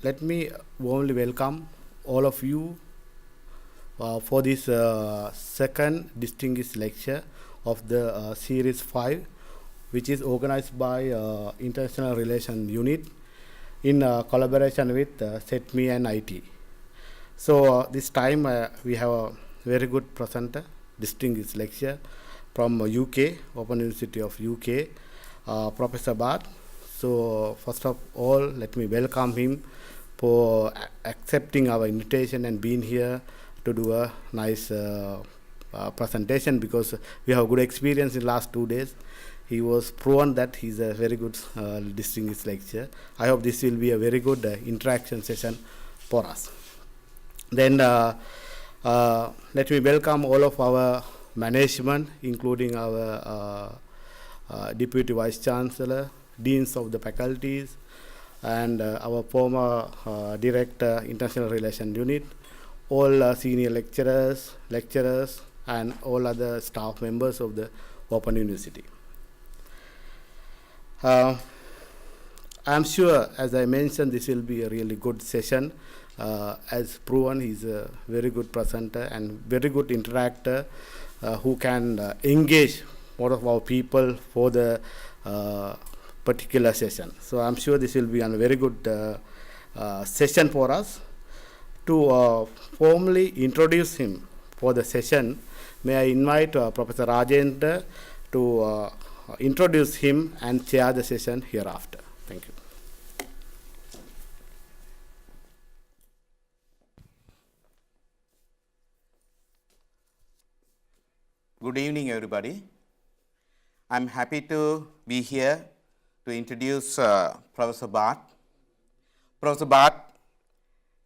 let me warmly welcome all of you for this second distinguished lecture of the Series 5, which is organized by International Relations Unit in collaboration with SETME and IT. So this time we have a very good presenter, distinguished lecture from UK, Open University of UK, Professor Bhatt. So first of all, let me welcome him for accepting our invitation and being here to do a nice presentation, because we have good experience in last 2 days. He was proven that he's a very good distinguished lecturer. I hope this will be a very good interaction session for us. Then let me welcome all of our management, including our Deputy Vice Chancellor, Deans of the faculties, and our former Director, International Relations Unit, all senior lecturers, and all other staff members of the Open University. I'm sure, as I mentioned, this will be a really good session. As proven, he's a very good presenter and very good interactor who can engage more of our people for the particular session. So I'm sure this will be a very good session for us. To formally introduce him for the session, may I invite Professor Rajendra to introduce him and chair the session hereafter. Thank you. Good evening, everybody. I'm happy to be here to introduce Professor Bhatt. Professor Bhatt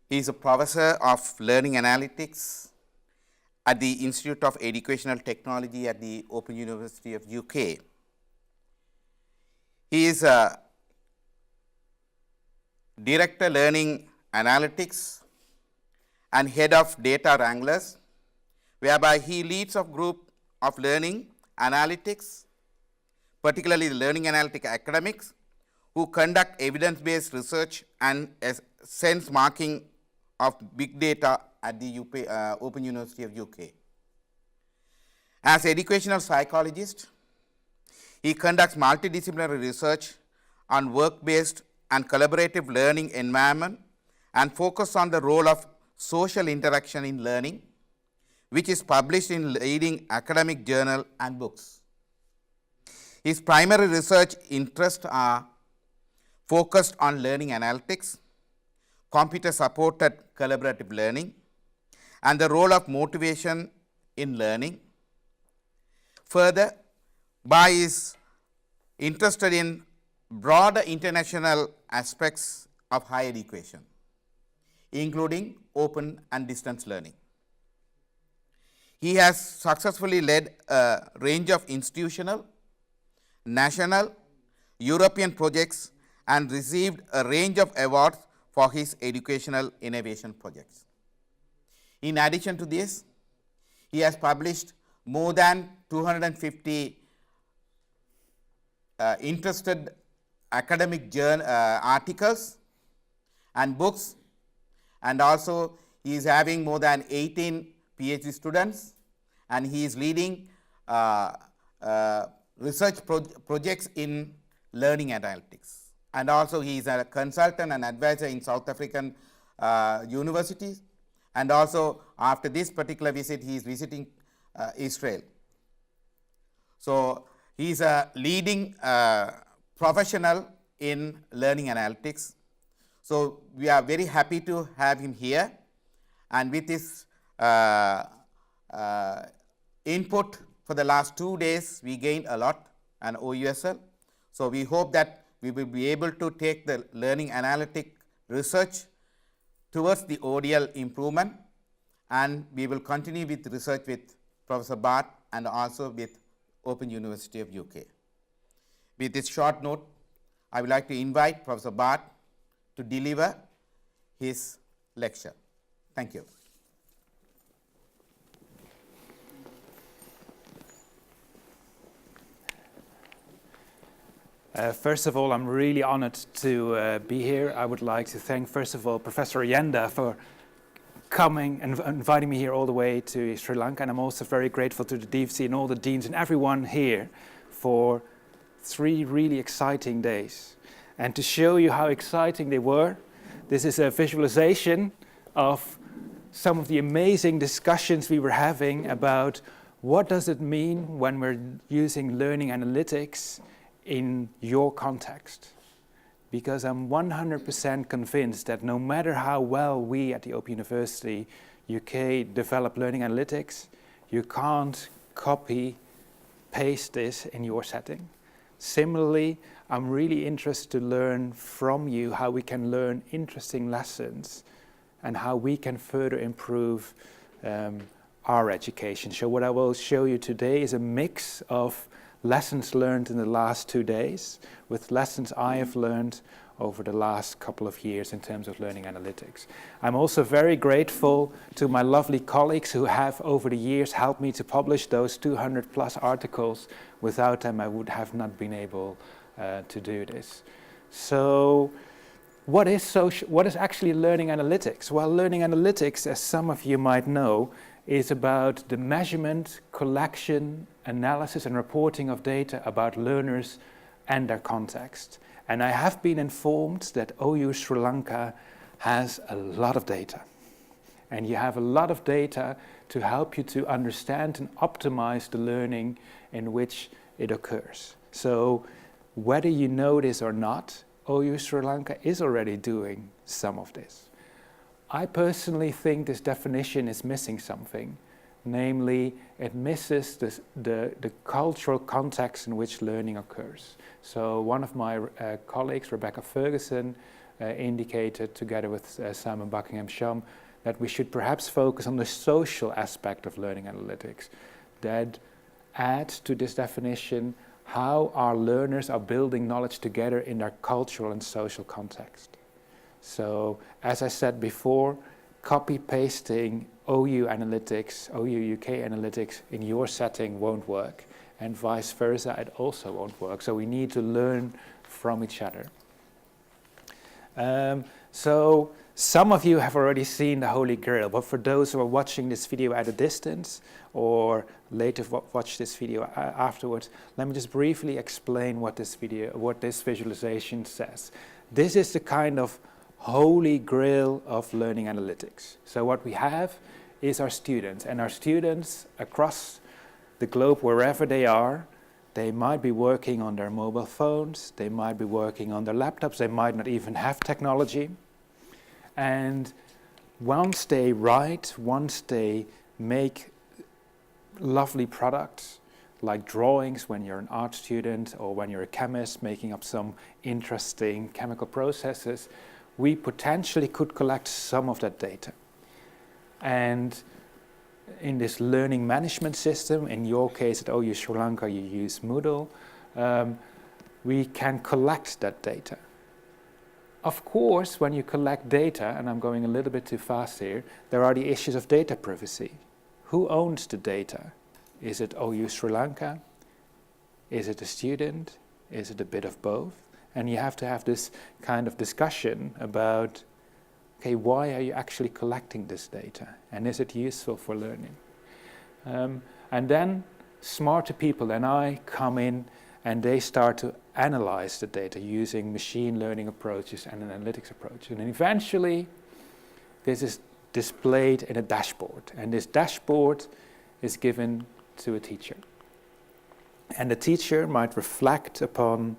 is a professor of learning analytics at the Institute of Educational Technology at the Open University of UK. He is a Director Learning Analytics and Head of Data Wranglers, whereby he leads a group of learning analytics, particularly the learning analytic academics, who conduct evidence-based research and sense marking of big data at the Open University of UK. As educational psychologist, he conducts multidisciplinary research on work-based and collaborative learning environment and focus on the role of social interaction in learning, which is published in leading academic journal and books. His primary research interests are focused on learning analytics, computer-supported collaborative learning, and the role of motivation in learning. Further, Bhatt is interested in broader international aspects of higher education, including open and distance learning. He has successfully led a range of institutional, national, European projects and received a range of awards for his educational innovation projects. In addition to this, he has published more than 250 interested academic articles and books, and also he is having more than 18 PhD students, and he is leading research projects in learning analytics. And also he is a consultant and advisor in South African universities, and also after this particular visit he is visiting Israel. So he is a leading professional in learning analytics. So we are very happy to have him here, and with his input for the last 2 days we gained a lot on OUSL. So we hope that we will be able to take the learning analytic research towards the ODL improvement, and we will continue with research with Professor Bhatt and also with Open University of UK. With this short note, I would like to invite Professor Bhatt to deliver his lecture. Thank you. First of all, I'm really honored to be here. I would like to thank, first of all, Professor Yenda for coming and inviting me here all the way to Sri Lanka. And I'm also very grateful to the DFC and all the deans and everyone here for 3 really exciting days. And to show you how exciting they were, this is a visualization of some of the amazing discussions we were having about what does it mean when we're using learning analytics in your context. Because I'm 100% convinced that no matter how well we at the Open University UK develop learning analytics, you can't copy, paste this in your setting. Similarly, I'm really interested to learn from you how we can learn interesting lessons and how we can further improve our education. So what I will show you today is a mix of lessons learned in the last 2 days with lessons I have learned over the last couple of years in terms of learning analytics. I'm also very grateful to my lovely colleagues who have over the years helped me to publish those 200 plus articles. Without them I would have not been able to do this. So what is actually learning analytics? Well, learning analytics, as some of you might know, is about the measurement, collection, analysis and reporting of data about learners and their context. And I have been informed that OU Sri Lanka has a lot of data. And you have a lot of data to help you to understand and optimize the learning in which it occurs. So whether you know this or not, OU Sri Lanka is already doing some of this. I personally think this definition is missing something. Namely, it misses the cultural context in which learning occurs. So one of my colleagues, Rebecca Ferguson, indicated together with Simon Buckingham-Shum that we should perhaps focus on the social aspect of learning analytics. That adds to this definition how our learners are building knowledge together in their cultural and social context. So, as I said before, copy-pasting OU analytics, OU UK analytics in your setting won't work, and vice versa, it also won't work. So we need to learn from each other. So some of you have already seen the Holy Grail, but for those who are watching this video at a distance or later watch this video afterwards, let me just briefly explain what this visualization says. This is the kind of Holy Grail of learning analytics. So what we have is our students, and our students across the globe, wherever they are, they might be working on their mobile phones, they might be working on their laptops, they might not even have technology. And once they write, once they make lovely products, like drawings when you're an art student or when you're a chemist making up some interesting chemical processes, we potentially could collect some of that data. And in this learning management system, in your case at OU Sri Lanka you use Moodle, we can collect that data. Of course, when you collect data, and I'm going a little bit too fast here, there are the issues of data privacy. Who owns the data? Is it OU Sri Lanka? Is it a student? Is it a bit of both? And you have to have this kind of discussion about, okay, why are you actually collecting this data? And is it useful for learning? And then smarter people than I come in and they start to analyze the data using machine learning approaches and analytics approaches. And eventually, this is displayed in a dashboard. And this dashboard is given to a teacher. And the teacher might reflect upon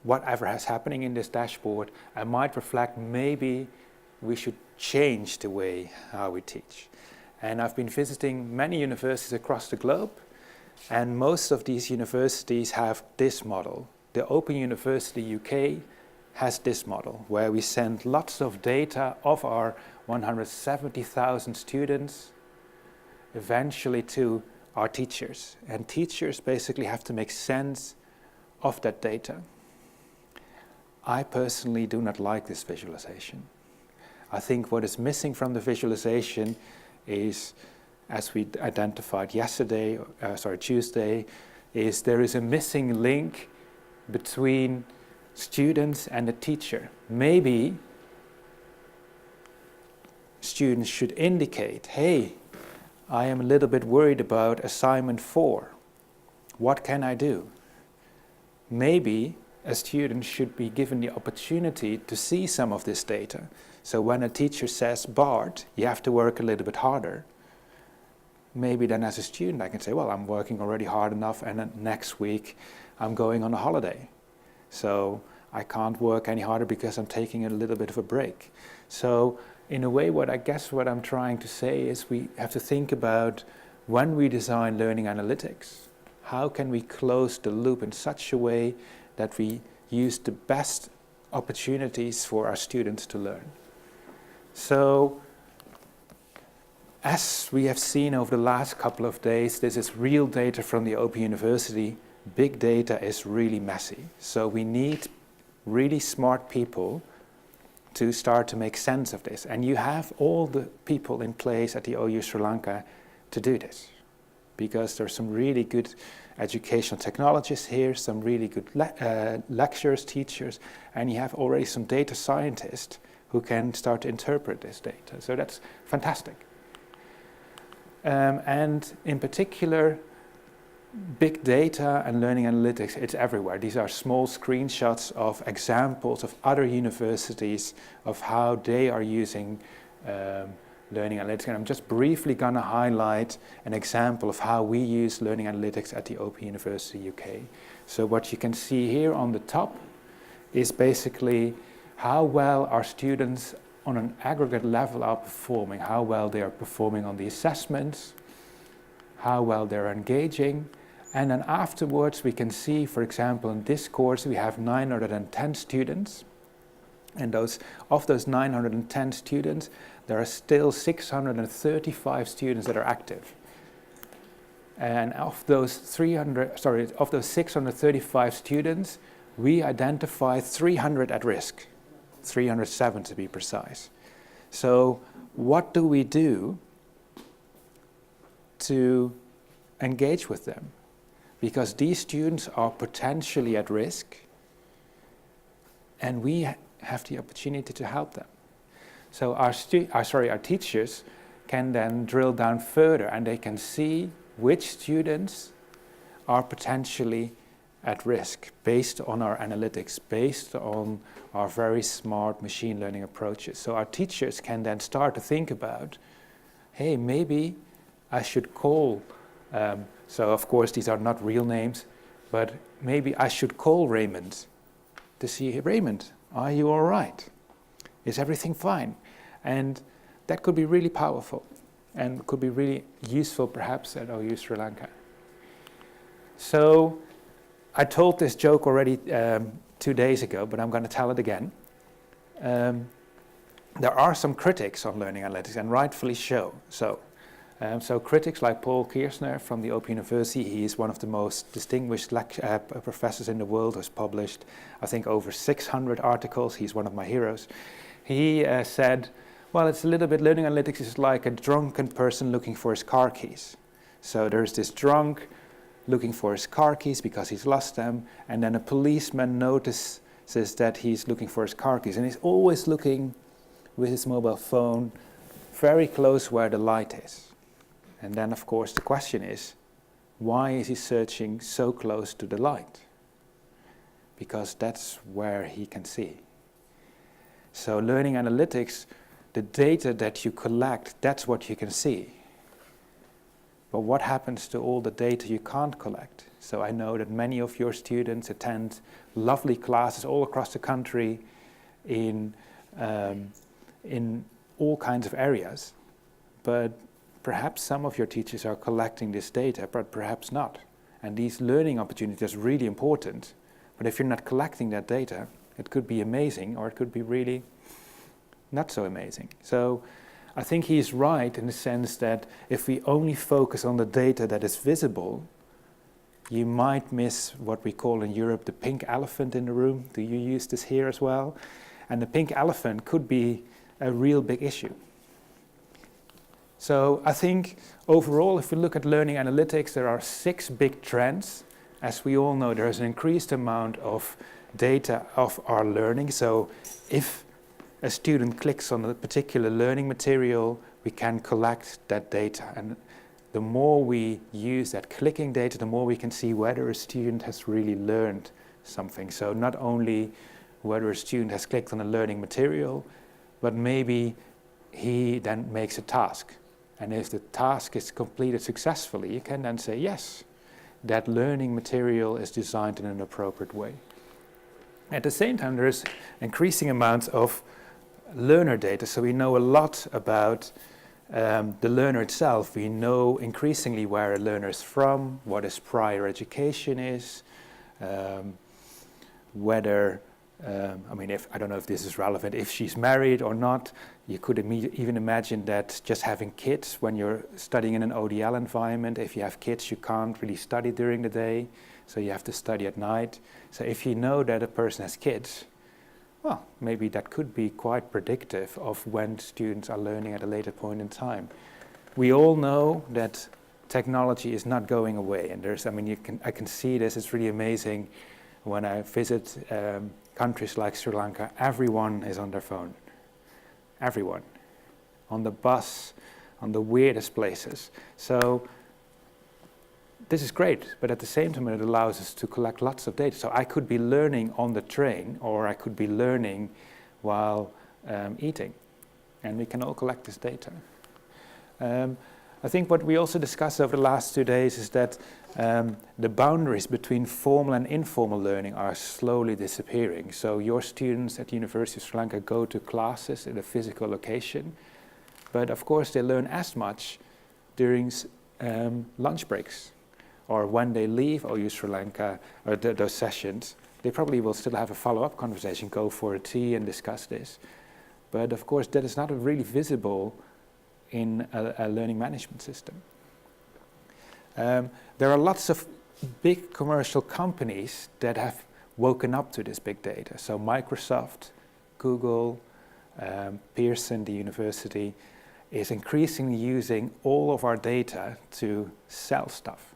whatever is happening in this dashboard and might reflect maybe we should change the way how we teach. And I've been visiting many universities across the globe, and most of these universities have this model. The Open University UK has this model, where we send lots of data of our 170,000 students eventually to our teachers. And teachers basically have to make sense of that data. I personally do not like this visualization. I think what is missing from the visualization is, as we identified Tuesday, is there is a missing link between students and the teacher. Maybe students should indicate, hey, I am a little bit worried about assignment 4. What can I do? Maybe a student should be given the opportunity to see some of this data. So when a teacher says, Bart, you have to work a little bit harder, maybe then as a student I can say, well, I'm working already hard enough, and then next week I'm going on a holiday. So I can't work any harder because I'm taking a little bit of a break. So in a way, what I'm trying to say is we have to think about, when we design learning analytics, how can we close the loop in such a way that we use the best opportunities for our students to learn. So, as we have seen over the last couple of days, this is real data from the Open University. Big data is really messy. So we need really smart people to start to make sense of this. And you have all the people in place at the OU Sri Lanka to do this, because there's some really good educational technologists here, some really good lecturers, teachers, and you have already some data scientists who can start to interpret this data. So that's fantastic. And in particular, big data and learning analytics, it's everywhere. These are small screenshots of examples of other universities of how they are using learning analytics. And I'm just briefly going to highlight an example of how we use learning analytics at the Open University UK. So what you can see here on the top is basically how well our students on an aggregate level are performing, how well they are performing on the assessments, how well they're engaging. And then afterwards we can see, for example, in this course we have 910 students. And of those 910 students, there are still 635 students that are active. And of those 635 students, we identify 300 at risk, 307 to be precise. So what do we do to engage with them? Because these students are potentially at risk, and we have the opportunity to help them. So our teachers can then drill down further, and they can see which students are potentially at risk based on our analytics, based on our very smart machine learning approaches. So our teachers can then start to think about, hey, maybe I should call, so of course these are not real names, but maybe I should call Raymond to see, hey, Raymond, are you all right? Is everything fine? And that could be really powerful and could be really useful perhaps at OU Sri Lanka. So I told this joke already 2 days ago, but I'm going to tell it again. There are some critics on learning analytics, and rightfully so. So critics like Paul Kirchner from the Open University, he is one of the most distinguished professors in the world, who's published, I think, over 600 articles. He's one of my heroes. He said, well, it's a little bit, learning analytics is like a drunken person looking for his car keys. So there's this drunk looking for his car keys because he's lost them, and then a policeman notices that he's looking for his car keys, and he's always looking with his mobile phone very close where the light is. And then, of course, the question is, why is he searching so close to the light? Because that's where he can see. So learning analytics, the data that you collect, that's what you can see. But what happens to all the data you can't collect? So I know that many of your students attend lovely classes all across the country in all kinds of areas, but perhaps some of your teachers are collecting this data, but perhaps not. And these learning opportunities are really important, but if you're not collecting that data, it could be amazing, or it could be really not so amazing. So I think he's right in the sense that if we only focus on the data that is visible, you might miss what we call in Europe the pink elephant in the room. Do you use this here as well? And the pink elephant could be a real big issue. So I think overall, if we look at learning analytics, there are 6 big trends as we all know, there is an increased amount of data of our learning. So if a student clicks on a particular learning material, we can collect that data. And the more we use that clicking data, the more we can see whether a student has really learned something. So not only whether a student has clicked on a learning material, but maybe he then makes a task. And if the task is completed successfully, you can then say, yes, that learning material is designed in an appropriate way. At the same time, there's increasing amounts of learner data. So we know a lot about the learner itself. We know increasingly where a learner is from, what his prior education is, whether, I don't know if this is relevant, if she's married or not. You could even imagine that just having kids when you're studying in an ODL environment, if you have kids, you can't really study during the day, so you have to study at night. So if you know that a person has kids, well, maybe that could be quite predictive of when students are learning at a later point in time. We all know that technology is not going away, and I can see this. It's really amazing when I visit countries like Sri Lanka. Everyone is on their phone. Everyone. On the bus, on the weirdest places. So this is great, but at the same time it allows us to collect lots of data. So I could be learning on the train, or I could be learning while eating, and we can all collect this data. I think what we also discussed over the last 2 days is that the boundaries between formal and informal learning are slowly disappearing. So your students at the University of Sri Lanka go to classes in a physical location, but of course they learn as much during lunch breaks, or when they leave OU Sri Lanka, or those sessions. They probably will still have a follow-up conversation, go for a tea and discuss this. But of course that is not really visible in a learning management system. There are lots of big commercial companies that have woken up to this big data. So Microsoft, Google, Pearson, the university, is increasingly using all of our data to sell stuff.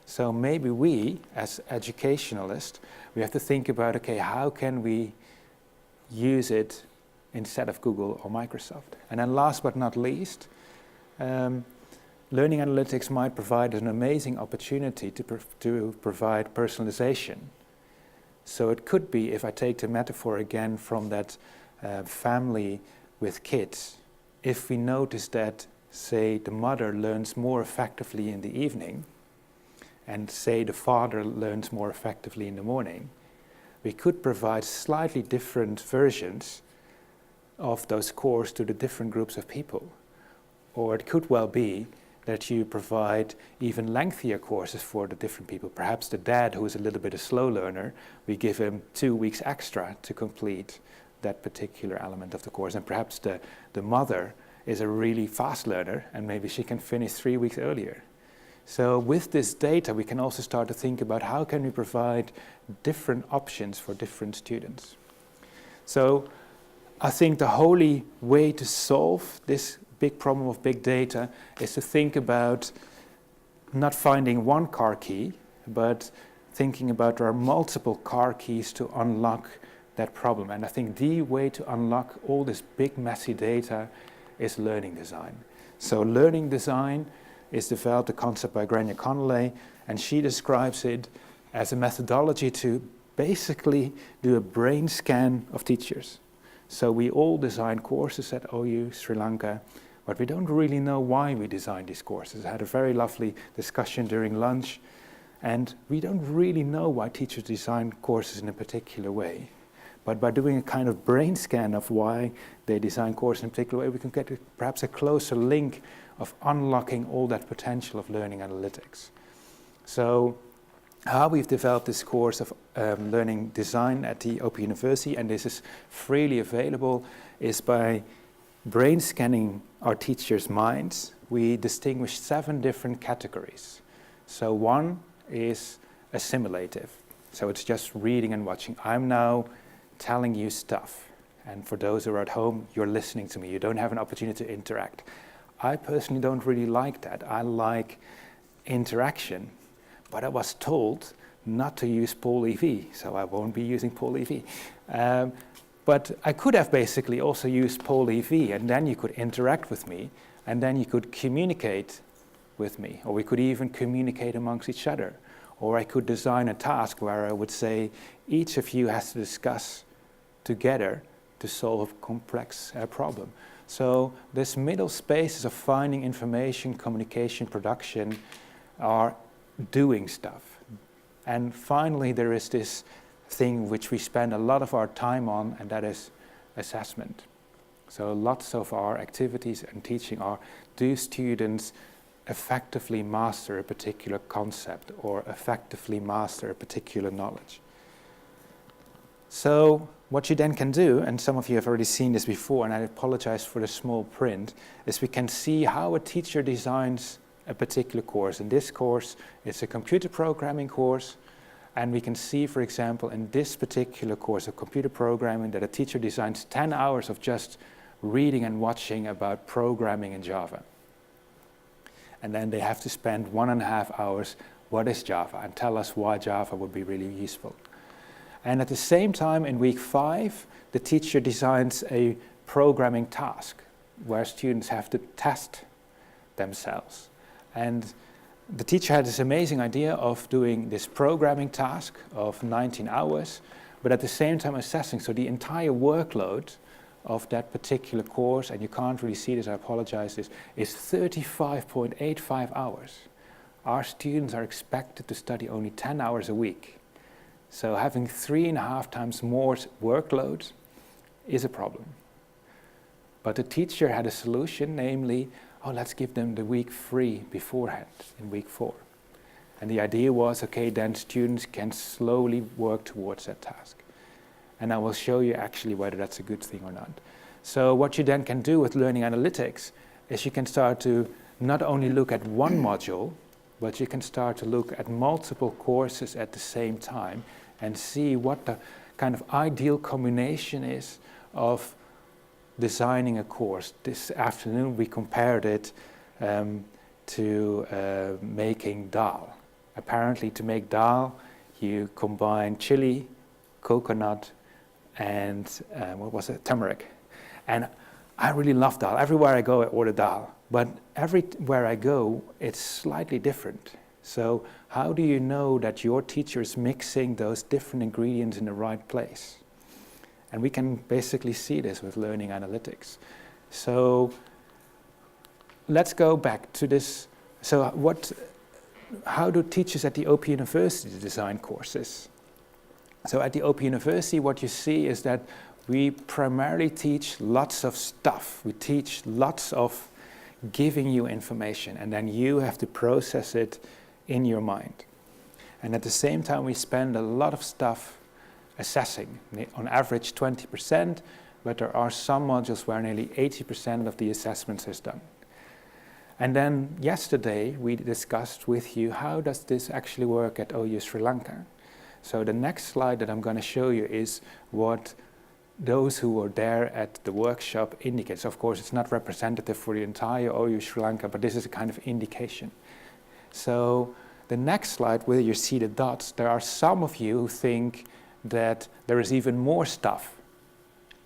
So maybe we, as educationalists, we have to think about, okay, how can we use it instead of Google or Microsoft? And then last but not least, learning analytics might provide an amazing opportunity to provide personalization. So it could be, if I take the metaphor again from that family with kids, if we notice that, say, the mother learns more effectively in the evening, and say the father learns more effectively in the morning, we could provide slightly different versions of those cores to the different groups of people. Or it could well be that you provide even lengthier courses for the different people. Perhaps the dad, who is a little bit a slow learner, we give him 2 weeks extra to complete that particular element of the course. And perhaps the mother is a really fast learner, and maybe she can finish 3 weeks earlier. So with this data, we can also start to think about how can we provide different options for different students. So I think the holy way to solve this big problem of big data is to think about not finding one car key, but thinking about there are multiple car keys to unlock that problem. And I think the way to unlock all this big messy data is learning design. So learning design is developed, a concept by Grail Connolly, and she describes it as a methodology to basically do a brain scan of teachers. So we all design courses at OU Sri Lanka, but we don't really know why we design these courses. I had a very lovely discussion during lunch, and we don't really know why teachers design courses in a particular way. But by doing a kind of brain scan of why they design courses in a particular way, we can get perhaps a closer link of unlocking all that potential of learning analytics. So how we've developed this course of learning design at the Open University, and this is freely available, is by brain scanning our teachers' minds. We distinguish 7 different categories. So one is assimilative. So it's just reading and watching. I'm now telling you stuff. And for those who are at home, you're listening to me. You don't have an opportunity to interact. I personally don't really like that. I like interaction. but I was told not to use Paul EV, so I won't be using Paul EV. But I could have basically also used Paul EV, and then you could interact with me, and then you could communicate with me, or we could even communicate amongst each other. Or I could design a task where I would say, each of you has to discuss together to solve a complex problem. So this middle spaces of finding information, communication, production are doing stuff. And finally, there is this thing which we spend a lot of our time on, and that is assessment. So lots of our activities and teaching are, do students effectively master a particular concept or effectively master a particular knowledge? So what you then can do, and some of you have already seen this before, and I apologize for the small print, is we can see how a teacher designs a particular course. In this course, it's a computer programming course, and we can see, for example, in this particular course of computer programming that a teacher designs 10 hours of just reading and watching about programming in Java. And then they have to spend 1.5 hours, what is Java, and tell us why Java would be really useful. And at the same time, in week 5, the teacher designs a programming task where students have to test themselves. And the teacher had this amazing idea of doing this programming task of 19 hours, but at the same time assessing. So the entire workload of that particular course, and you can't really see this, I apologize, is 35.85 hours. Our students are expected to study only 10 hours a week. So having 3.5 times more workload is a problem. But the teacher had a solution, namely, let's give them the week free beforehand in week 4. And the idea was, okay, then students can slowly work towards that task. And I will show you actually whether that's a good thing or not. So what you then can do with learning analytics is you can start to not only look at one module, but you can start to look at multiple courses at the same time and see what the kind of ideal combination is of designing a course. This afternoon we compared it to making dal. Apparently to make dal you combine chili, coconut and turmeric. And I really love dal. Everywhere I go I order dal. But everywhere I go, it's slightly different. So how do you know that your teacher is mixing those different ingredients in the right place? And we can basically see this with learning analytics. So let's go back to this. So how do teachers at the OP University design courses? So at the OP University, what you see is that we primarily teach lots of stuff. We teach lots of giving you information, and then you have to process it in your mind. And at the same time, we spend a lot of stuff assessing, on average 20%, but there are some modules where nearly 80% of the assessments is done. And then yesterday, we discussed with you, how does this actually work at OU Sri Lanka? So the next slide that I'm going to show you is what those who were there at the workshop indicates. Of course, it's not representative for the entire OU Sri Lanka, but this is a kind of indication. So the next slide, where you see the dots, there are some of you who think that there is even more stuff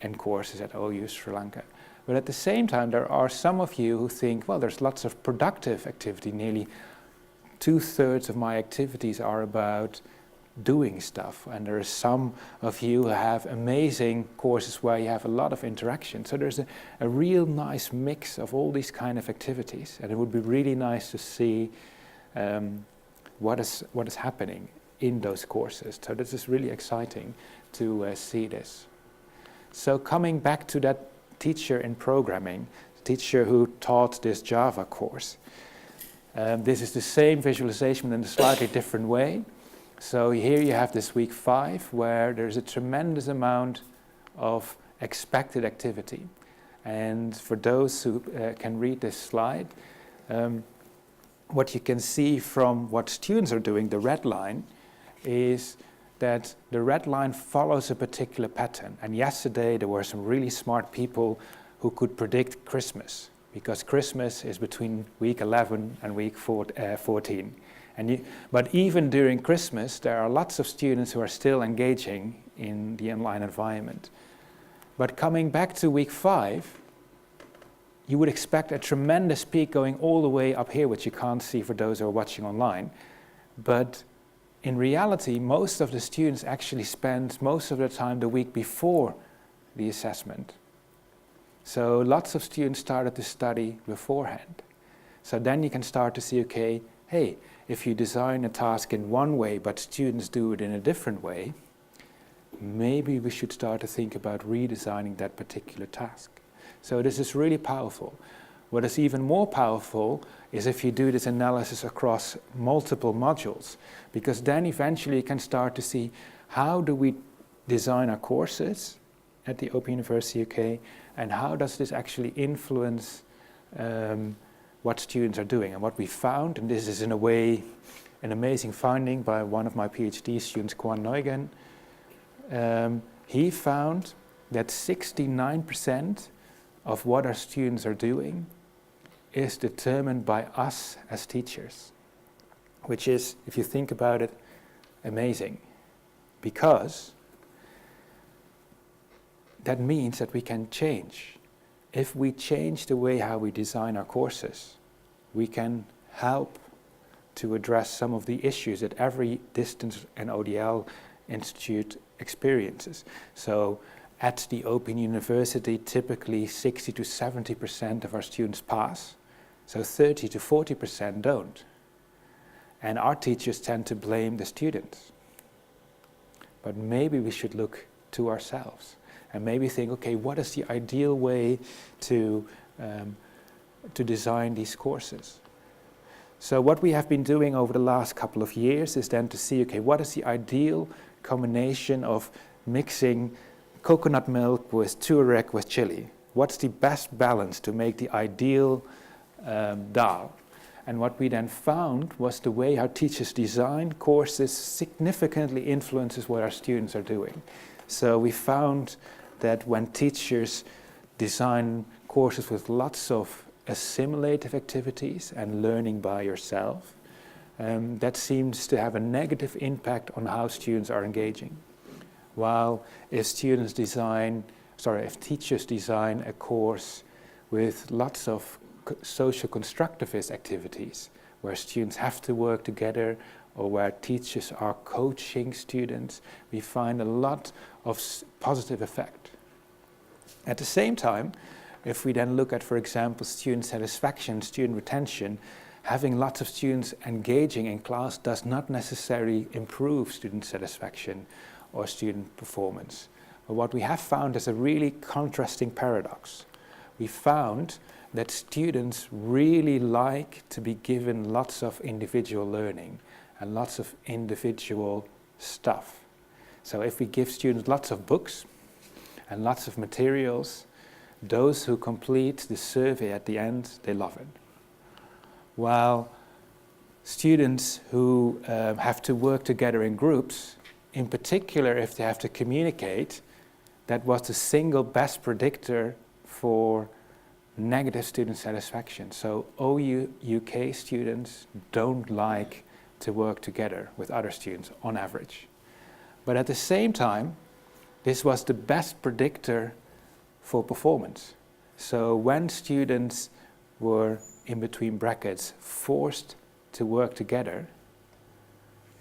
in courses at OU Sri Lanka. But at the same time, there are some of you who think, well, there's lots of productive activity. Nearly 2/3 of my activities are about doing stuff, and there are some of you who have amazing courses where you have a lot of interaction. So there's a real nice mix of all these kind of activities, and it would be really nice to see what is happening in those courses. So this is really exciting to see this. So coming back to that teacher in programming, teacher who taught this Java course, this is the same visualization in a slightly different way. So here you have this week 5 where there's a tremendous amount of expected activity. And for those who can read this slide, what you can see from what students are doing, the red line, is that the red line follows a particular pattern. And yesterday there were some really smart people who could predict Christmas, because Christmas is between week 11 and week 14. But even during Christmas, there are lots of students who are still engaging in the online environment. But coming back to week 5, you would expect a tremendous peak going all the way up here, which you can't see for those who are watching online. But in reality, most of the students actually spend most of their time the week before the assessment. So lots of students started to study beforehand. So then you can start to see, okay, hey, if you design a task in one way, but students do it in a different way, maybe we should start to think about redesigning that particular task. So this is really powerful. What is even more powerful is if you do this analysis across multiple modules, because then eventually you can start to see how do we design our courses at the Open University UK, and how does this actually influence what students are doing. And what we found, and this is in a way an amazing finding by one of my PhD students, Kwan Neugen, he found that 69% of what our students are doing is determined by us as teachers, which is, if you think about it, amazing, because that means that we can change. If we change the way how we design our courses, we can help to address some of the issues that every distance and ODL institute experiences. So at the Open University, typically 60 to 70% of our students pass, so 30 to 40% don't. And our teachers tend to blame the students. But maybe we should look to ourselves and maybe think, okay, what is the ideal way to design these courses? So what we have been doing over the last couple of years is then to see, okay, what is the ideal combination of mixing coconut milk with turmeric with chili? What's the best balance to make the ideal dal? And what we then found was the way how teachers design courses significantly influences what our students are doing. So we found that when teachers design courses with lots of assimilative activities and learning by yourself, that seems to have a negative impact on how students are engaging. While if teachers design a course with lots of social constructivist activities, where students have to work together or where teachers are coaching students, we find a lot of positive effect. At the same time, if we then look at, for example, student satisfaction, student retention, having lots of students engaging in class does not necessarily improve student satisfaction or student performance. But what we have found is a really contrasting paradox. We found that students really like to be given lots of individual learning and lots of individual stuff. So if we give students lots of books and lots of materials, those who complete the survey at the end, they love it. While students who have to work together in groups, in particular if they have to communicate, that was the single best predictor for negative student satisfaction. So OU-UK students don't like to work together with other students on average. But at the same time, this was the best predictor for performance. So when students were, in between brackets, forced to work together,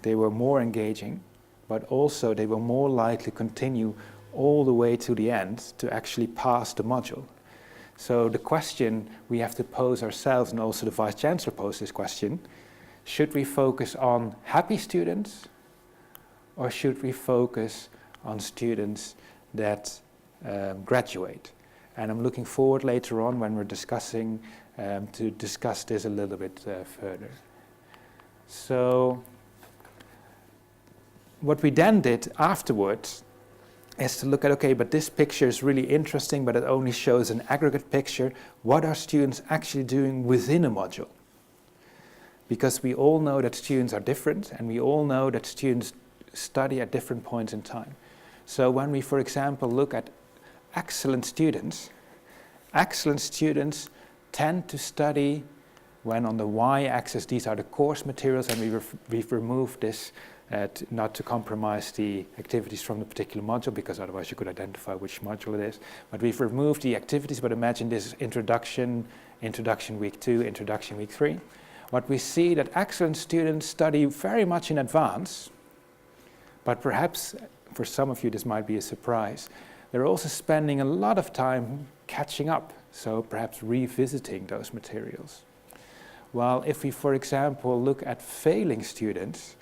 they were more engaging, but also they were more likely to continue all the way to the end to actually pass the module. So the question we have to pose ourselves, and also the Vice Chancellor posed this question, should we focus on happy students, or should we focus on students that graduate? And I'm looking forward later on when we're discussing to discuss this a little bit further. So what we then did afterwards is to look at, okay, but this picture is really interesting, but it only shows an aggregate picture. What are students actually doing within a module? Because we all know that students are different, and we all know that students study at different points in time. So when we, for example, look at excellent students tend to study when on the y-axis these are the course materials, and we've removed this not to compromise the activities from the particular module, because otherwise you could identify which module it is. But we've removed the activities, but imagine this is introduction, introduction week 2, introduction week 3. What we see that excellent students study very much in advance, but perhaps for some of you this might be a surprise. They're also spending a lot of time catching up, so perhaps revisiting those materials. While if we, for example, look at failing students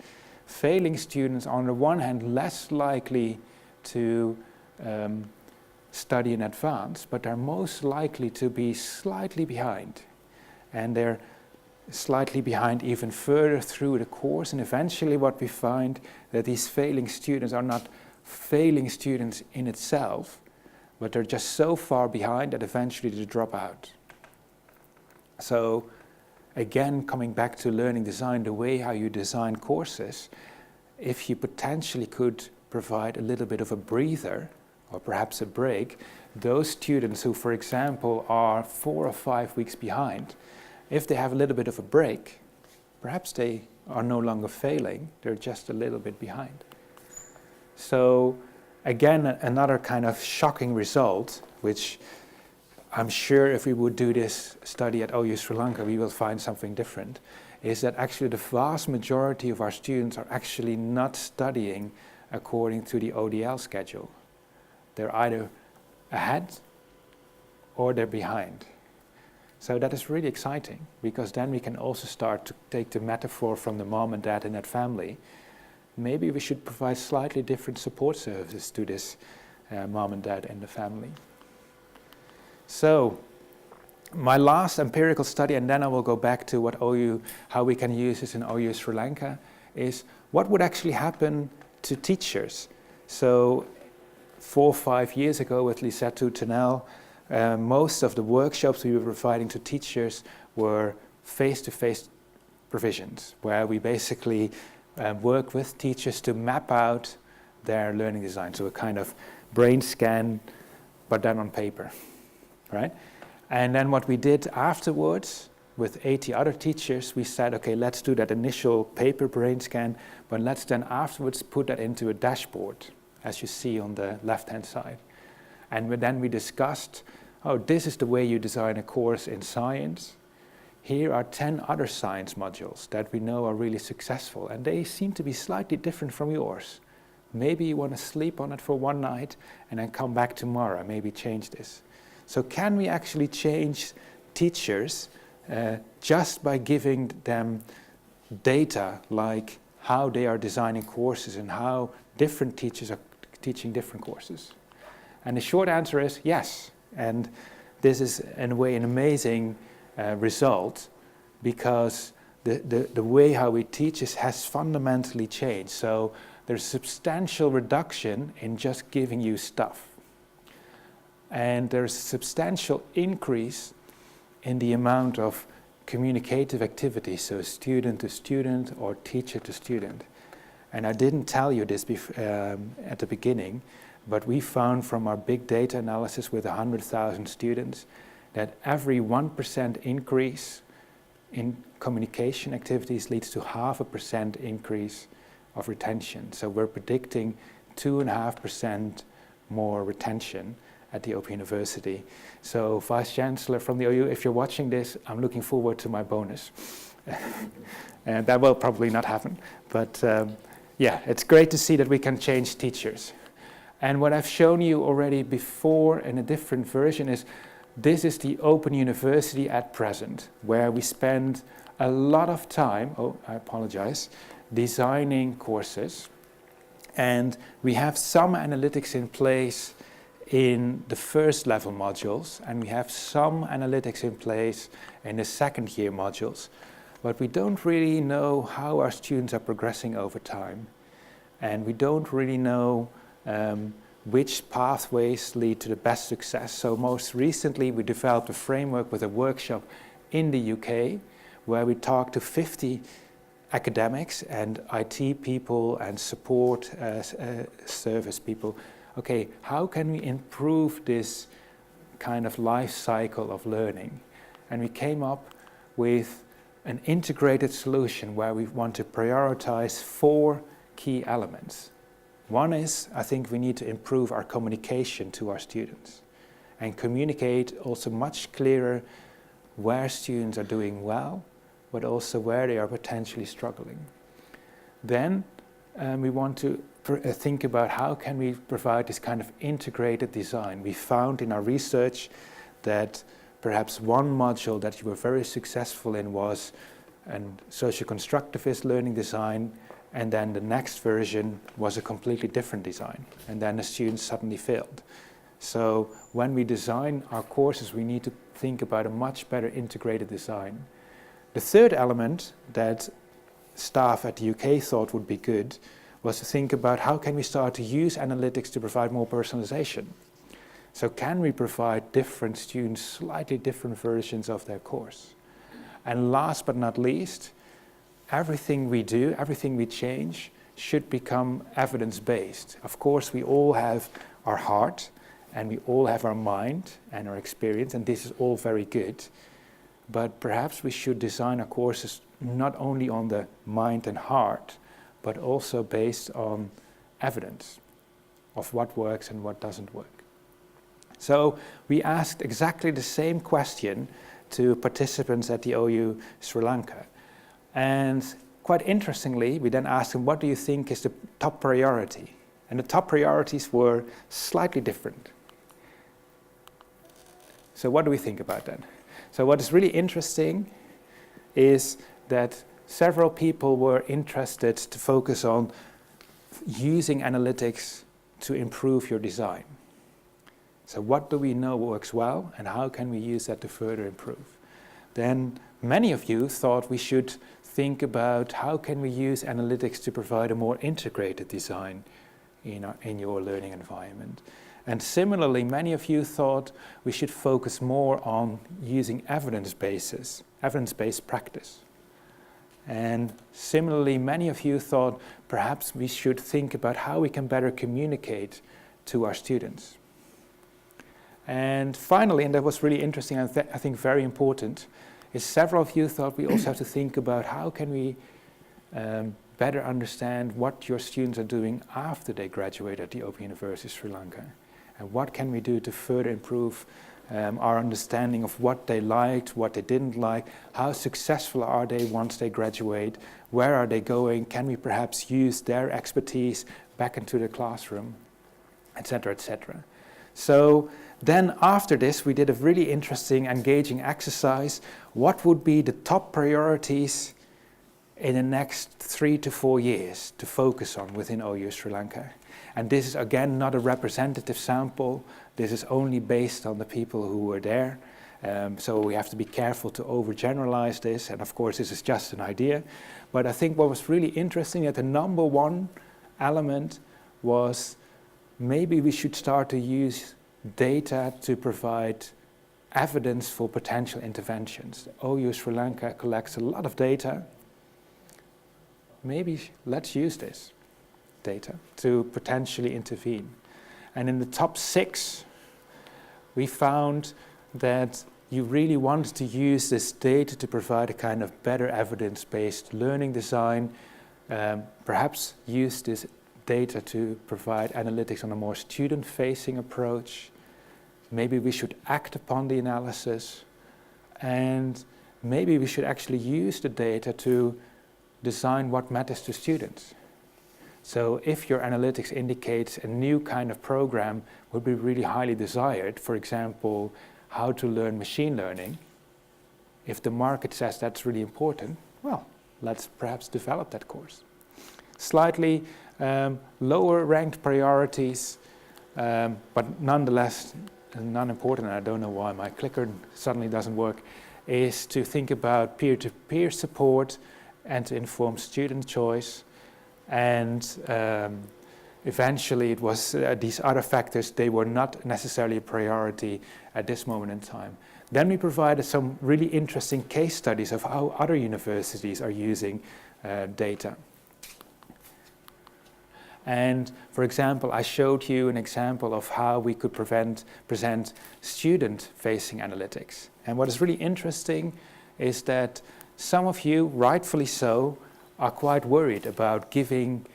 are on the one hand less likely to study in advance, but are most likely to be slightly behind. And they're slightly behind even further through the course, and eventually what we find that these failing students are not failing students in itself, but they're just so far behind that eventually they drop out. So again, coming back to learning design, the way how you design courses, if you potentially could provide a little bit of a breather or perhaps a break, those students who, for example, are 4 or 5 weeks behind, if they have a little bit of a break, perhaps they are no longer failing, they're just a little bit behind. So again, another kind of shocking result, which I'm sure if we would do this study at OU Sri Lanka, we will find something different, is that actually the vast majority of our students are actually not studying according to the ODL schedule. They're either ahead or they're behind. So that is really exciting, because then we can also start to take the metaphor from the mom and dad in that family. Maybe we should provide slightly different support services to this mom and dad in the family. So my last empirical study, and then I will go back to what how we can use this in OU Sri Lanka, is what would actually happen to teachers. So 4 or 5 years ago with Lisetu Tanel, most of the workshops we were providing to teachers were face-to-face provisions, where we basically work with teachers to map out their learning design. So a kind of brain scan, but then on paper, right? And then what we did afterwards with 80 other teachers, we said, okay, let's do that initial paper brain scan, but let's then afterwards put that into a dashboard, as you see on the left-hand side. And then we discussed, oh, this is the way you design a course in science. Here are 10 other science modules that we know are really successful, and they seem to be slightly different from yours. Maybe you want to sleep on it for one night and then come back tomorrow, maybe change this. So can we actually change teachers just by giving them data like how they are designing courses and how different teachers are teaching different courses? And the short answer is yes. And this is, in a way, an amazing result, because the way how we teach has fundamentally changed. So there's a substantial reduction in just giving you stuff. And there's a substantial increase in the amount of communicative activity, so student to student or teacher to student. And I didn't tell you this at the beginning, but we found from our big data analysis with 100,000 students that every 1% increase in communication activities leads to 0.5% increase of retention. So we're predicting 2.5% more retention at the Open University. So Vice Chancellor from the OU, if you're watching this, I'm looking forward to my bonus. And that will probably not happen, but yeah, it's great to see that we can change teachers. And what I've shown you already before in a different version is, this is the Open University at present, where we spend a lot of time, designing courses. And we have some analytics in place in the first level modules, and we have some analytics in place in the second year modules. But we don't really know how our students are progressing over time. And we don't really know which pathways lead to the best success. So most recently, we developed a framework with a workshop in the UK, where we talked to 50 academics and IT people and support service people. Okay, how can we improve this kind of life cycle of learning? And we came up with an integrated solution where we want to prioritize 4 key elements. One is, I think we need to improve our communication to our students and communicate also much clearer where students are doing well, but also where they are potentially struggling. Then we want to think about how can we provide this kind of integrated design. We found in our research that perhaps one module that you were very successful in was a socio-constructivist learning design, and then the next version was a completely different design, and then the students suddenly failed. So when we design our courses, we need to think about a much better integrated design. The third element that staff at the UK thought would be good was to think about how can we start to use analytics to provide more personalization. So can we provide different students slightly different versions of their course? And last but not least, everything we do, everything we change should become evidence-based. Of course, we all have our heart and we all have our mind and our experience, and this is all very good. But perhaps we should design our courses not only on the mind and heart, but also based on evidence of what works and what doesn't work. So we asked exactly the same question to participants at the OU Sri Lanka. And quite interestingly, we then asked them, what do you think is the top priority? And the top priorities were slightly different. So what do we think about that? So what is really interesting is that several people were interested to focus on using analytics to improve your design. So what do we know works well, and how can we use that to further improve? Then many of you thought we should think about how can we use analytics to provide a more integrated design in your learning environment. And similarly, many of you thought we should focus more on using evidence-based practice. And similarly, many of you thought perhaps we should think about how we can better communicate to our students. And finally, and that was really interesting, I think very important, is several of you thought we also have to think about how can we better understand what your students are doing after they graduate at the Open University of Sri Lanka. And what can we do to further improve our understanding of what they liked, what they didn't like, how successful are they once they graduate, where are they going, can we perhaps use their expertise back into the classroom, etc., etc. So then after this, we did a really interesting, engaging exercise. What would be the top priorities in the next 3 to 4 years to focus on within OU Sri Lanka? And this is, again, not a representative sample. This is only based on the people who were there. So we have to be careful to overgeneralize this. And of course, this is just an idea. But I think what was really interesting that the number one element was maybe we should start to use data to provide evidence for potential interventions. OU Sri Lanka collects a lot of data. Maybe let's use this data to potentially intervene. And in the top 6, we found that you really want to use this data to provide a kind of better evidence-based learning design, perhaps use this data to provide analytics on a more student-facing approach. Maybe we should act upon the analysis, and maybe we should actually use the data to design what matters to students. So if your analytics indicates a new kind of program would be really highly desired, for example, how to learn machine learning, if the market says that's really important, well, let's perhaps develop that course. Slightly lower ranked priorities, but nonetheless non-important, and I don't know why my clicker suddenly doesn't work, is to think about peer-to-peer support and to inform student choice. And eventually it was these other factors, they were not necessarily a priority at this moment in time. Then we provided some really interesting case studies of how other universities are using data. And for example, I showed you an example of how we could present student-facing analytics. And what is really interesting is that some of you, rightfully so, are quite worried about giving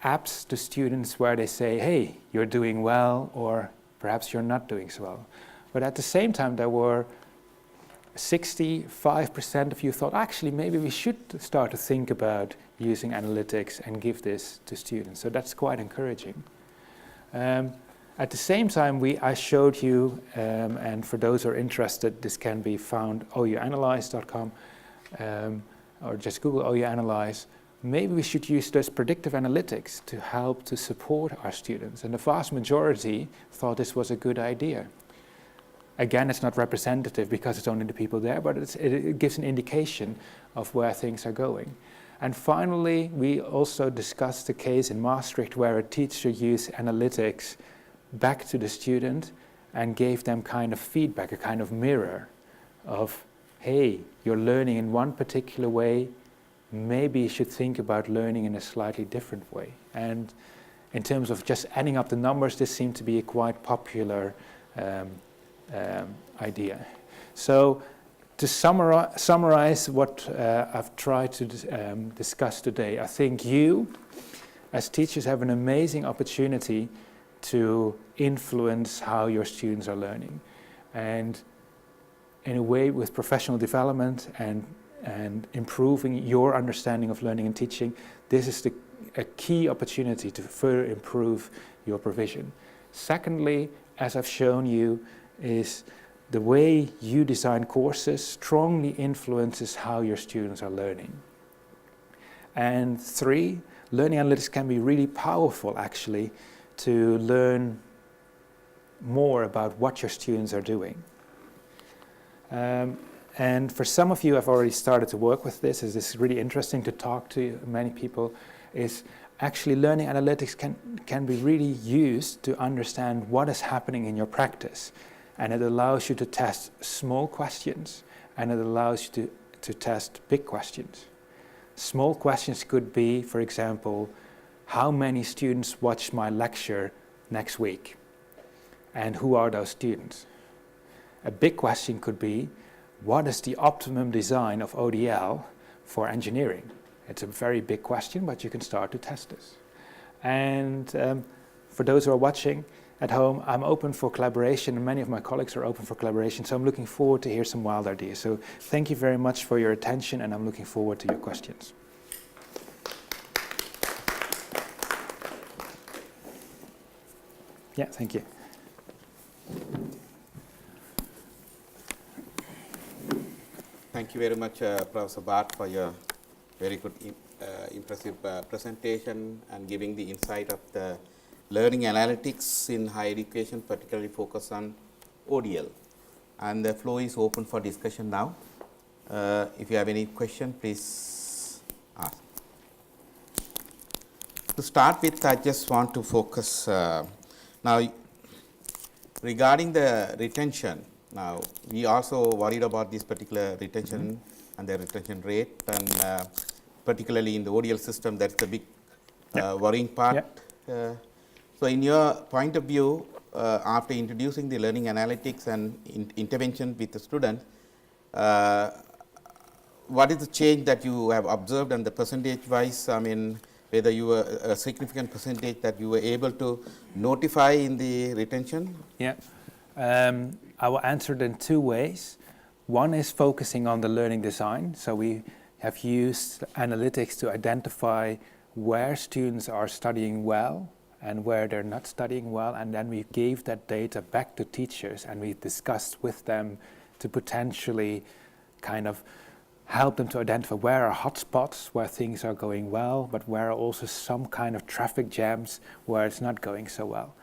apps to students where they say, hey, you're doing well, or perhaps you're not doing so well. But at the same time, there were 65% of you thought, actually, maybe we should start to think about using analytics and give this to students. So that's quite encouraging. At the same time, I showed you, and for those who are interested, this can be found ouanalyze.com, or just Google OUAnalyze. Maybe we should use those predictive analytics to help to support our students. And the vast majority thought this was a good idea. Again, it's not representative because it's only the people there, but it gives an indication of where things are going. And finally, we also discussed the case in Maastricht where a teacher used analytics back to the student and gave them kind of feedback, a kind of mirror of, hey, you're learning in one particular way, maybe you should think about learning in a slightly different way. And in terms of just adding up the numbers, this seemed to be a quite popular idea. So to summarize what I've tried to discuss today, I think you, as teachers, have an amazing opportunity to influence how your students are learning. And in a way, with professional development and improving your understanding of learning and teaching, this is a key opportunity to further improve your provision. Secondly, as I've shown you, is the way you design courses strongly influences how your students are learning. And three, learning analytics can be really powerful actually to learn more about what your students are doing. And for some of you, I've already started to work with this, as this is really interesting to talk to many people, is actually learning analytics can be really used to understand what is happening in your practice. And it allows you to test small questions, and it allows you to test big questions. Small questions could be, for example, how many students watch my lecture next week? And who are those students? A big question could be, what is the optimum design of ODL for engineering? It's a very big question, but you can start to test this. And for those who are watching at home, I'm open for collaboration, and many of my colleagues are open for collaboration, so I'm looking forward to hear some wild ideas. So thank you very much for your attention, and I'm looking forward to your questions. Yeah, thank you. Thank you very much, Professor Bart, for your very good, impressive presentation and giving the insight of the learning analytics in higher education, particularly focused on ODL. And the floor is open for discussion now. If you have any question, please ask. To start with, I just want to focus now regarding the retention. Now, we also worried about this particular retention and the retention rate, and particularly in the ODL system, that's the big worrying part. So in your point of view, after introducing the learning analytics and intervention with the student, what is the change that you have observed, and the percentage wise, I mean, whether you were a significant percentage that you were able to notify in the retention? Yeah, I will answer it in two ways. One is focusing on the learning design. So we have used analytics to identify where students are studying well and where they're not studying well, and then we gave that data back to teachers, and we discussed with them to potentially kind of help them to identify where are hotspots, where things are going well, but where are also some kind of traffic jams where it's not going so well.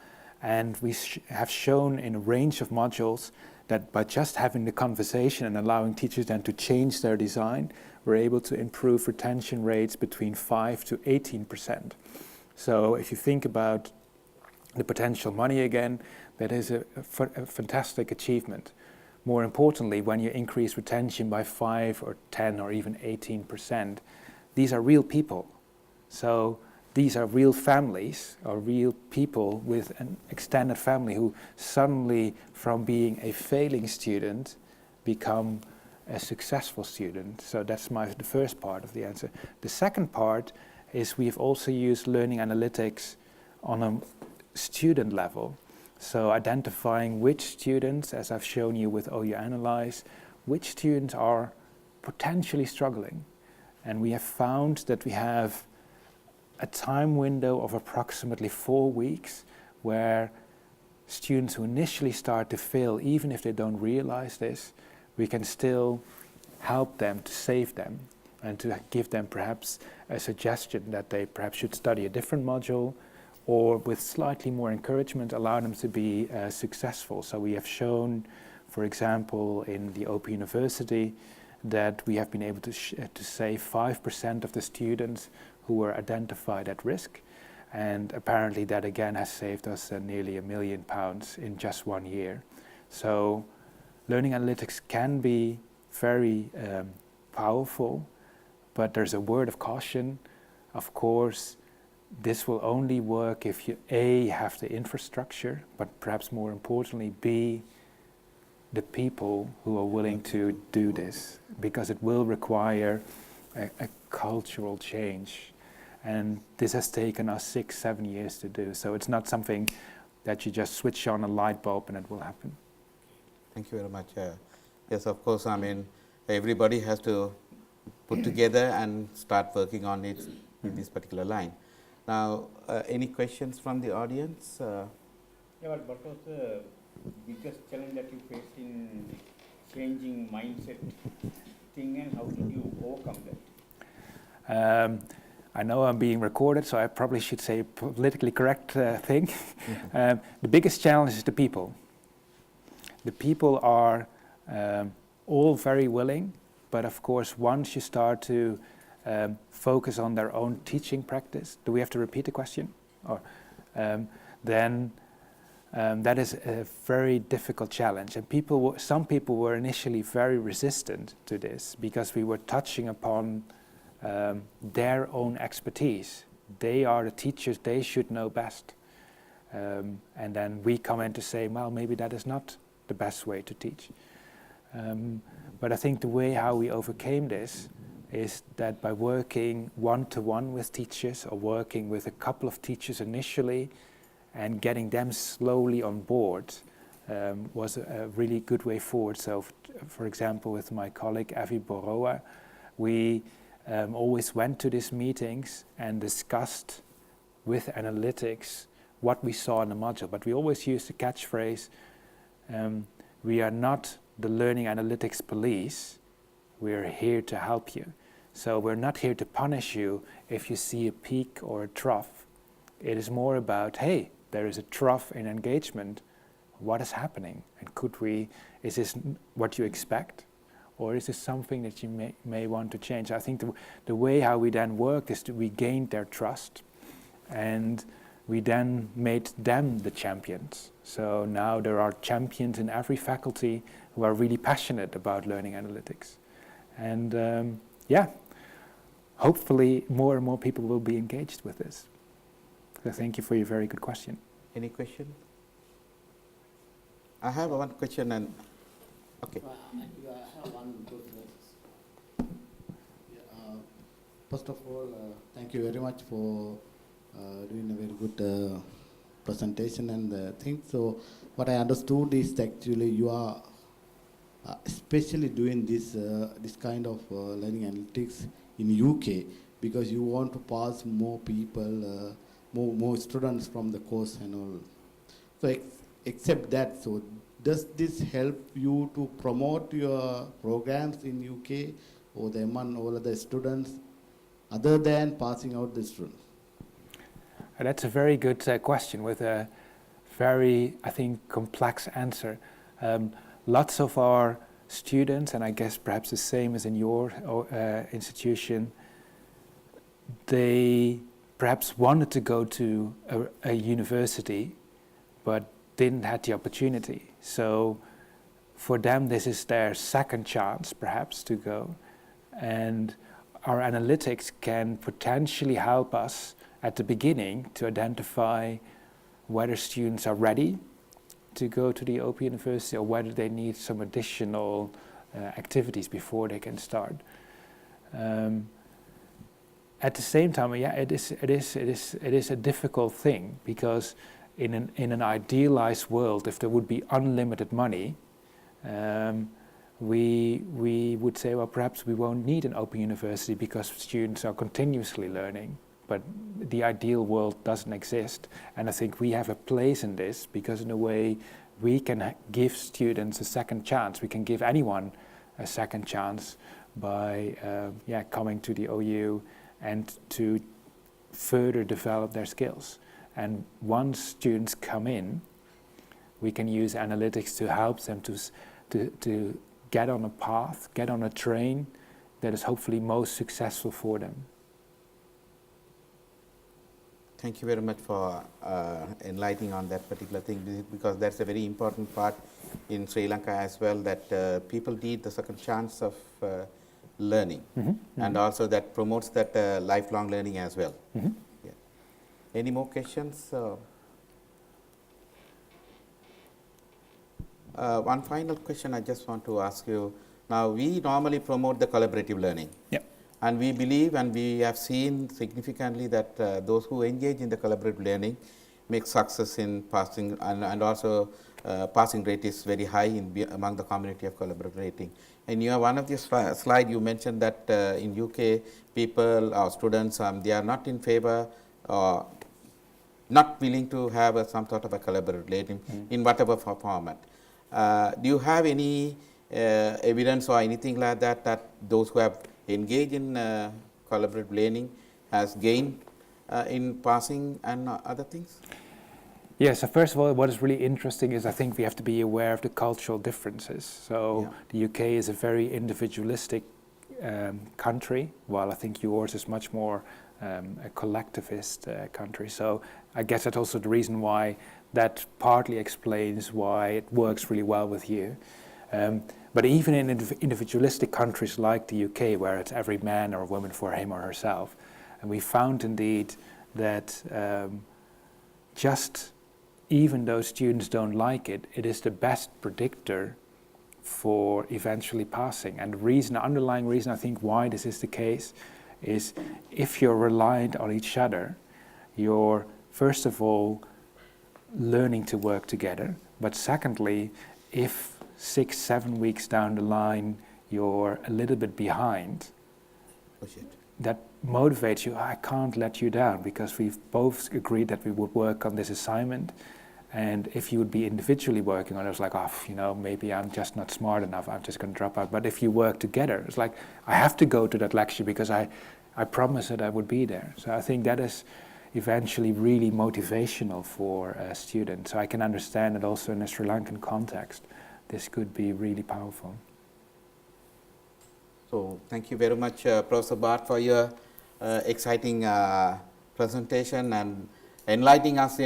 And we have shown in a range of modules that by just having the conversation and allowing teachers then to change their design, we're able to improve retention rates between 5 to 18%. So if you think about the potential money again, that is a fantastic achievement. More importantly, when you increase retention by 5 or 10 or even 18%, these are real people. So these are real families or real people with an extended family who suddenly, from being a failing student, become a successful student? So that's the first part of the answer. The second part is we've also used learning analytics on a student level. So identifying which students, as I've shown you with OU Analyze, which students are potentially struggling. And we have found that we have a time window of approximately 4 weeks where students who initially start to fail, even if they don't realize this, we can still help them to save them and to give them perhaps a suggestion that they perhaps should study a different module, or with slightly more encouragement allow them to be successful. So we have shown, for example, in the Open University, that we have been able to save 5% of the students who were identified at risk. And apparently that again has saved us nearly £1 million in just 1 year. So learning analytics can be very powerful, but there's a word of caution. Of course, this will only work if you A, have the infrastructure, but perhaps more importantly, B, the people who are willing to do this, because it will require a cultural change. And this has taken us 6-7 years to do. So it's not something that you just switch on a light bulb and it will happen. Thank you very much. Yes, of course, I mean, everybody has to put together and start working on it in this particular line. Now, any questions from the audience? Yeah, but what was the biggest challenge that you faced in changing mindset thing, and how did you overcome that? I know I'm being recorded, so I probably should say a politically correct thing. The biggest challenge is the people. The people are all very willing, but of course, once you start to focus on their own teaching practice, do we have to repeat the question? Or then that is a very difficult challenge. And some people were initially very resistant to this because we were touching upon their own expertise. They are the teachers, they should know best. And then we come in to say, well, maybe that is not the best way to teach. But I think the way how we overcame this is that by working one-to-one with teachers, or working with a couple of teachers initially and getting them slowly on board was a really good way forward. So for example, with my colleague Avi Boroa, we always went to these meetings and discussed with analytics what we saw in the module. But we always used the catchphrase, we are not the learning analytics police, we are here to help you. So we're not here to punish you if you see a peak or a trough. It is more about, hey, there is a trough in engagement, what is happening? And is this what you expect? Or is this something that you may want to change? I think the way how we then worked is we gained their trust, and we then made them the champions. So now there are champions in every faculty who are really passionate about learning analytics. And hopefully more and more people will be engaged with this. So thank you for your very good question. Any question? I have one question and okay. I have one question. First of all, thank you very much for doing a very good presentation and thing. So what I understood is actually you are especially doing this kind of learning analytics in UK because you want to pass more people, more students from the course and all. So except that, so does this help you to promote your programs in UK or among all of the students other than passing out the students? That's a very good question with a very, I think, complex answer. Lots of our students, and I guess perhaps the same as in your institution, they perhaps wanted to go to a university, but didn't have the opportunity. So for them, this is their second chance, perhaps, to go. And our analytics can potentially help us at the beginning to identify whether students are ready to go to the Open University or whether they need some additional activities before they can start. At the same time, yeah, it is a difficult thing, because in an idealized world, if there would be unlimited money, we would say, well, perhaps we won't need an open university because students are continuously learning. But the ideal world doesn't exist, and I think we have a place in this, because in a way we can give students a second chance. We can give anyone a second chance by coming to the OU and to further develop their skills. And once students come in, we can use analytics to help them to get on a path, get on a train that is hopefully most successful for them. Thank you very much for enlightening on that particular thing, because that's a very important part in Sri Lanka as well, that people need the second chance of learning, and also that promotes that lifelong learning as well. Yeah. Any more questions? One final question I just want to ask you. Now, we normally promote the collaborative learning. Yep. And we believe, and we have seen significantly, that those who engage in the collaborative learning make success in passing, and also passing rate is very high among the community of collaborative learning. In one of the slide, you mentioned that in UK, people or students, they are not in favor or not willing to have some sort of a collaborative learning in whatever format. Do you have any evidence or anything like that, that those who have engaged in collaborative learning has gained in passing and other things? Yeah, so first of all, what is really interesting is I think we have to be aware of the cultural differences. So the UK is a very individualistic country, while I think yours is much more a collectivist country. So I guess that's also the reason why that partly explains why it works really well with you. But even in individualistic countries like the UK, where it's every man or woman for him or herself, and we found indeed that just even though students don't like it, it is the best predictor for eventually passing. And the underlying reason I think why this is the case is if you're reliant on each other, you're first of all learning to work together, but secondly, if 6-7 weeks down the line you're a little bit behind, that motivates you. I can't let you down, because we've both agreed that we would work on this assignment, and if you would be individually working on it, it's like, maybe I'm just not smart enough, I'm just going to drop out. But if you work together, it's like, I have to go to that lecture because I promised that I would be there. So I think that is eventually really motivational for students. So I can understand that also in a Sri Lankan context, this could be really powerful. So thank you very much, Professor Bart, for your exciting presentation and enlightening us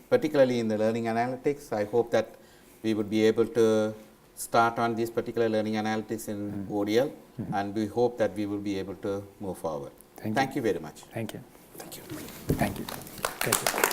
particularly in the learning analytics. I hope that we would be able to start on this particular learning analytics in ODL, and we hope that we will be able to move forward. Thank you very much. Thank you. Thank you. Thank you. Thank you.